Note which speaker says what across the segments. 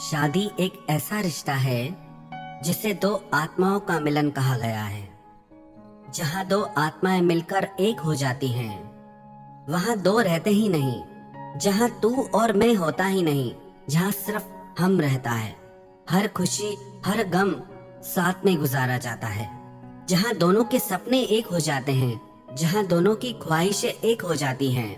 Speaker 1: शादी एक ऐसा रिश्ता है जिसे दो आत्माओं का मिलन कहा गया है। जहाँ दो आत्माएं मिलकर एक हो जाती हैं, वहाँ दो रहते ही नहीं। जहाँ तू और मैं होता ही नहीं, जहाँ सिर्फ हम रहता है। हर खुशी हर गम साथ में गुजारा जाता है। जहाँ दोनों के सपने एक हो जाते हैं, जहाँ दोनों की ख्वाहिशें एक हो जाती हैं।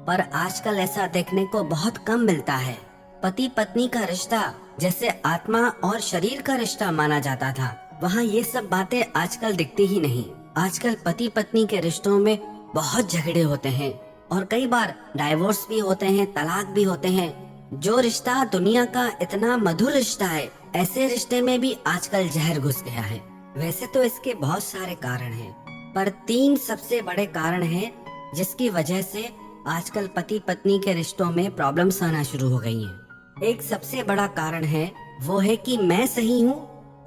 Speaker 1: पर आजकल ऐसा देखने को बहुत कम मिलता है। पति पत्नी का रिश्ता जैसे आत्मा और शरीर का रिश्ता माना जाता था, वहाँ ये सब बातें आजकल दिखती ही नहीं। आजकल पति पत्नी के रिश्तों में बहुत झगड़े होते हैं और कई बार डाइवोर्स भी होते हैं, तलाक भी होते हैं। जो रिश्ता दुनिया का इतना मधुर रिश्ता है, ऐसे रिश्ते में भी आजकल जहर घुस गया है। वैसे तो इसके बहुत सारे कारण हैं, पर तीन सबसे बड़े कारण हैं जिसकी वजह से आजकल पति पत्नी के रिश्तों में प्रॉब्लम्स आना शुरू हो गई हैं। एक सबसे बड़ा कारण है, वो है कि मैं सही हूँ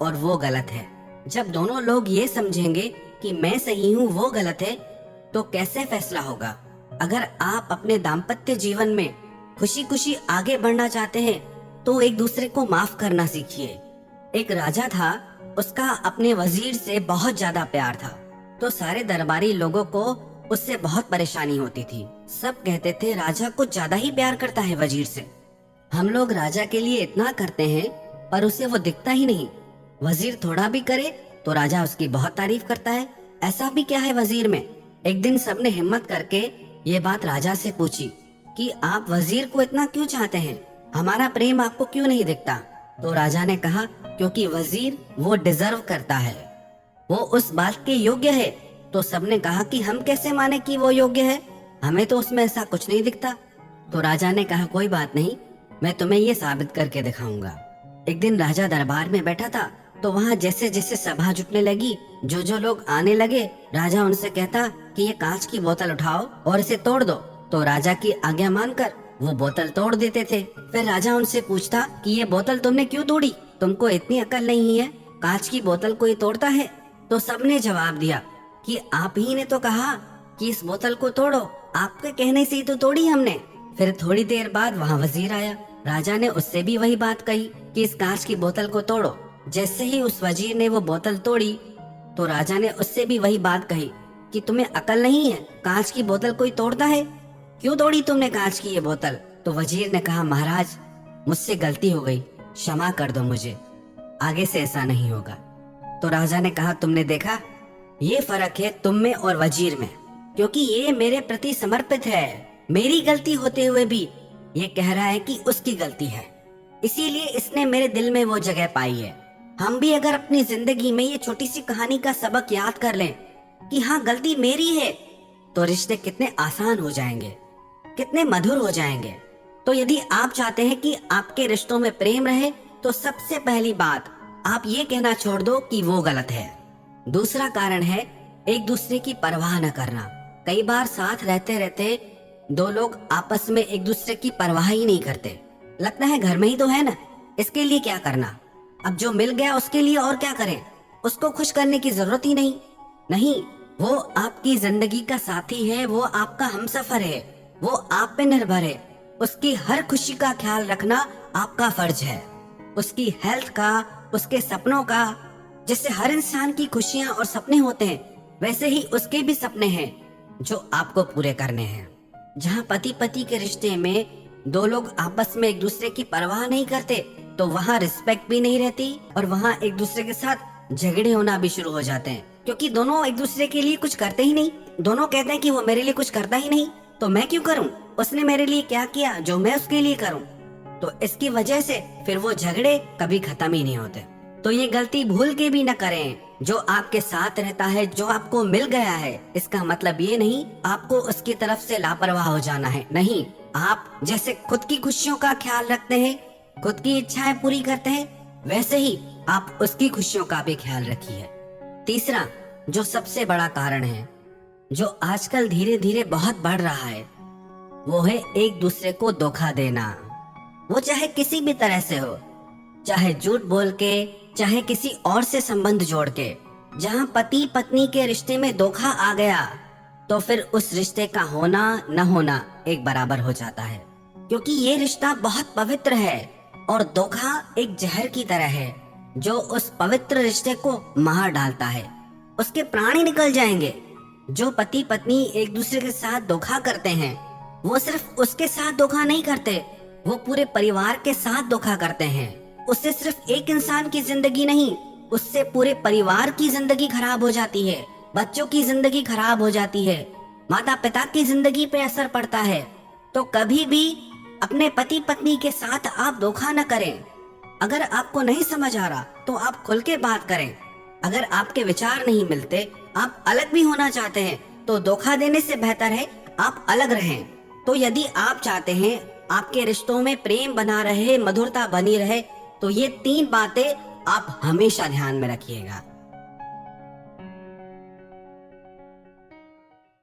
Speaker 1: और वो गलत है। जब दोनों लोग ये समझेंगे कि मैं सही हूँ वो गलत है, तो कैसे फैसला होगा। अगर आप अपने दाम्पत्य जीवन में खुशी खुशी आगे बढ़ना चाहते हैं तो एक दूसरे को माफ करना सीखिए। एक राजा था, उसका अपने वजीर से बहुत ज्यादा प्यार था, तो सारे दरबारी लोगों को उससे बहुत परेशानी होती थी। सब कहते थे राजा कुछ ज्यादा ही प्यार करता है वजीर से। हम लोग राजा के लिए इतना करते हैं पर उसे वो दिखता ही नहीं। वजीर थोड़ा भी करे तो राजा उसकी बहुत तारीफ करता है। ऐसा भी क्या है वजीर में। एक दिन सबने हिम्मत करके ये बात राजा से पूछी कि आप वजीर को इतना क्यों चाहते हैं, हमारा प्रेम आपको क्यों नहीं दिखता। तो राजा ने कहा क्योंकि वजीर वो डिजर्व करता है, वो उस बात के योग्य है। तो सबने कहा कि हम कैसे माने कि वो योग्य है, हमें तो उसमें ऐसा कुछ नहीं दिखता। तो राजा ने कहा कोई बात नहीं, मैं तुम्हें ये साबित करके दिखाऊंगा। एक दिन राजा दरबार में बैठा था, तो वहाँ जैसे जैसे सभा जुटने लगी, जो जो लोग आने लगे, राजा उनसे कहता कि ये कांच की बोतल उठाओ और इसे तोड़ दो। तो राजा की आज्ञा मानकर वो बोतल तोड़ देते थे। फिर राजा उनसे पूछता कि ये बोतल तुमने क्यों तोड़ी, तुमको इतनी अकल नहीं है, कांच की बोतल कोई तोड़ता है। तो सबने जवाब दिया कि आप ही ने तो कहा कि इस बोतल को तोड़ो, आपके कहने से ही तो तोड़ी हमने। फिर थोड़ी देर बाद वहाँ वजीर आया। राजा ने उससे भी वही बात कही कि इस कांच की बोतल को तोड़ो। जैसे ही उस वजीर ने वो बोतल तोड़ी, तो राजा ने उससे भी वही बात कही कि तुम्हें अकल नहीं है, कांच की बोतल कोई तोड़ता है, क्यों तोड़ी तुमने कांच की ये बोतल। तो वजीर ने कहा महाराज मुझसे गलती हो गई, क्षमा कर दो मुझे, आगे से ऐसा नहीं होगा। तो राजा ने कहा तुमने देखा, ये फर्क है तुम में और वजीर में, क्योंकि ये मेरे प्रति समर्पित है। मेरी गलती होते हुए भी ये कह रहा है कि उसकी गलती है, इसीलिए इसने मेरे दिल में वो जगह पाई है। हम भी अगर अपनी जिंदगी में ये छोटी सी कहानी का सबक याद कर लें कि हाँ गलती मेरी है, तो रिश्ते कितने आसान हो जाएंगे, कितने मधुर हो जाएंगे। तो यदि आप चाहते हैं कि आपके रिश्तों में प्रेम रहे, तो सबसे पहली बात आप ये कहना छोड़ दो कि वो गलत है। दूसरा कारण है एक दूसरे की परवाह न करना। कई बार साथ रहते रहते दो लोग आपस में एक दूसरे की परवाह ही नहीं करते। लगता है घर में ही तो है ना, इसके लिए क्या करना, अब जो मिल गया उसके लिए और क्या करें, उसको खुश करने की जरूरत ही नहीं। नहीं, वो आपकी जिंदगी का साथी है, वो आपका हमसफर है, वो आप पे निर्भर है। उसकी हर खुशी का ख्याल रखना आपका फर्ज है, उसकी हेल्थ का, उसके सपनों का। जैसे हर इंसान की खुशियां और सपने होते हैं, वैसे ही उसके भी सपने हैं जो आपको पूरे करने हैं। जहाँ पति पति के रिश्ते में दो लोग आपस में एक दूसरे की परवाह नहीं करते, तो वहाँ रिस्पेक्ट भी नहीं रहती और वहाँ एक दूसरे के साथ झगड़े होना भी शुरू हो जाते हैं, क्योंकि दोनों एक दूसरे के लिए कुछ करते ही नहीं। दोनों कहते हैं कि वो मेरे लिए कुछ करता ही नहीं, तो मैं क्यों करूं, उसने मेरे लिए क्या किया जो मैं उसके लिए करूं। तो इसकी वजह से फिर वो झगड़े कभी खत्म ही नहीं होते। तो ये गलती भूल के भी न करें। जो आपके साथ रहता है, जो आपको मिल गया है, इसका मतलब ये नहीं आपको उसकी तरफ से लापरवाह हो जाना है। नहीं, आप जैसे खुद की खुशियों का ख्याल रखते हैं, खुद की इच्छाएं पूरी करते हैं, वैसे ही आप उसकी खुशियों का भी ख्याल रखिए। तीसरा जो सबसे बड़ा कारण है, जो आजकल धीरे धीरे बहुत बढ़ रहा है, वो है एक दूसरे को धोखा देना। वो चाहे किसी भी तरह से हो, चाहे झूठ बोल के, चाहे किसी और से संबंध जोड़ के। जहाँ पति पत्नी के रिश्ते में धोखा आ गया, तो फिर उस रिश्ते का होना न होना एक बराबर हो जाता है, क्योंकि ये रिश्ता बहुत पवित्र है और धोखा एक जहर की तरह है जो उस पवित्र रिश्ते को मार डालता है। उसके प्राण ही निकल जाएंगे। जो पति पत्नी एक दूसरे के साथ धोखा करते हैं, वो सिर्फ उसके साथ धोखा नहीं करते, वो पूरे परिवार के साथ धोखा करते हैं। उससे सिर्फ एक इंसान की जिंदगी नहीं, उससे पूरे परिवार की जिंदगी खराब हो जाती है, बच्चों की जिंदगी खराब हो जाती है, माता पिता की जिंदगी पे असर पड़ता है। तो कभी भी अपने पति पत्नी के साथ आप धोखा न करें। अगर आपको नहीं समझ आ रहा तो आप खुल के बात करें। अगर आपके विचार नहीं मिलते, आप अलग भी होना चाहते हैं, तो धोखा देने से बेहतर है आप अलग रहें। तो यदि आप चाहते हैं आपके रिश्तों में प्रेम बना रहे, मधुरता बनी रहे, तो ये 3 बातें आप हमेशा ध्यान में रखिएगा।